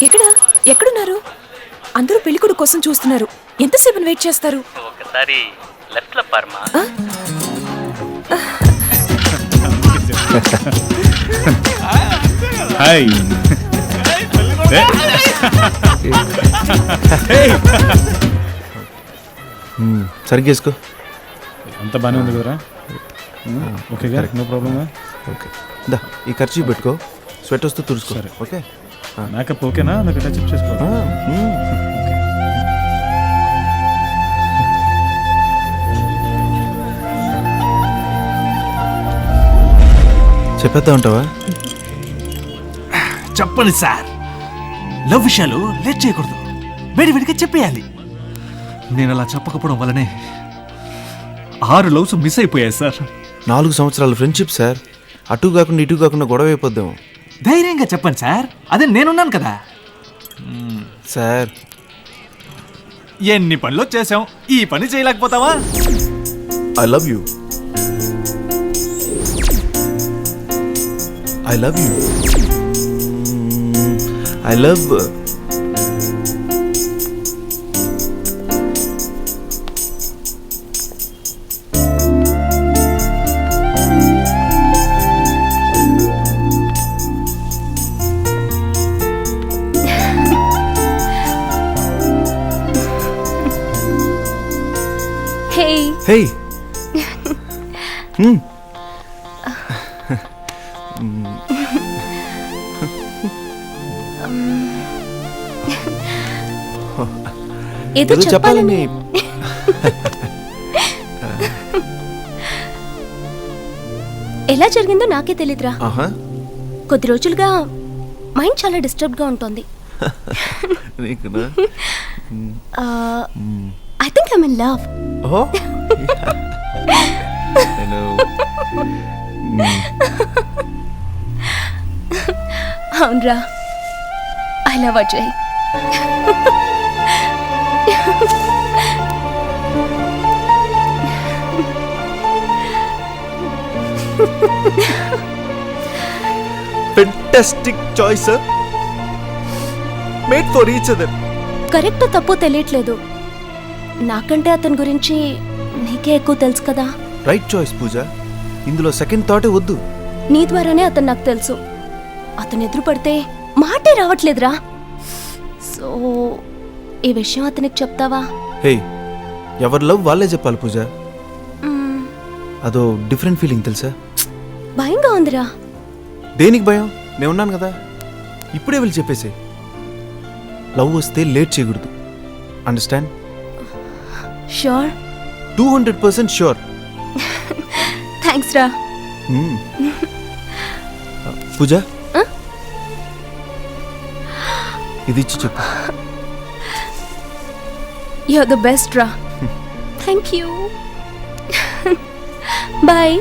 ఎక్కడున్నారు? అందరూ పెళ్ళికొడుకు కోసం చూస్తున్నారు. ఎంతసేపు వెయిట్ చేస్తారు? ఒకసారి లెఫ్ట్ లో పార్మా. హాయ్. సరిగ్గా వేసుకో. అంత బాగానే ఉంది కదరా? ఓకే గారు, నో ప్రాబ్లమ్. ఓకే, దా ఈ ఖర్చు పెట్టుకో, స్వెట్ వస్తూ తుడుచుకో. సరే. ఓకే, మేకప్ ఓకేనా? నాకు టచ్అప్ చేసుకో. చెప్పేద్దా ఉంటావా? చెప్పండి సార్, లవ్ విషయాలు లేట్ చేయకూడదు, వేడివేడిగా చెప్పేయాలి. నేను అలా చెప్పకపోవడం వల్లనే 6 లవ్స్ మిస్ అయిపోయాయి సార్. 4 సంవత్సరాల ఫ్రెండ్షిప్ సార్, అటు కాకుండా ఇటు కాకుండా గొడవ అయిపోద్దాము. ధైర్యంగా చెప్పండి సార్, అదే నేనున్నాను కదా సార్. ఎన్ని పనులు చేసాం, ఈ పని చేయలేకపోతావా? I love you. I love you. I love. Hey, ఏదో చెప్పాలని. ఎలా జరిగిందో నాకే తెలీదురా. కొద్ది రోజులుగా మైండ్ చాలా డిస్టర్బ్ గా ఉంటుంది. I think I'm in love. అవునరా, I love Ajay. Fantastic choice, sir. Made for each other. Correct తప్పు తెలియట్లేదు. నాకంటే అతని గురించి నీకే ఎక్కువ తెలుసు కదా. Right choice Pooja. ఇందులో సెకండ్ థాటే వద్దు. నీ ద్వారానే అతను నాకు తెలుసు. అతను ఎదురు పడితే మాటే రావట్లేదురా. సో ఈ విషయం అతనికి చెప్తావా? హే, ఎవరి లవ్ వాళ్ళే చెప్పాలి పూజ. అదో డిఫరెంట్ ఫీలింగ్ తెలుసా? భయంగా ఉందిరా. దేనికి భయం? నేను ఉన్నాను కదా. ఇప్పుడే వెళ్ళి చెప్పేసి. లవ్ వస్తే లేట్ చేయకూడదు. అండర్స్టాండ్? షూర్? 200% షూర్. థ్యాంక్స్ రా. పూజ, ఇది ఇచ్చి చెప్పు. You're the best, Ra. Thank you. Bye.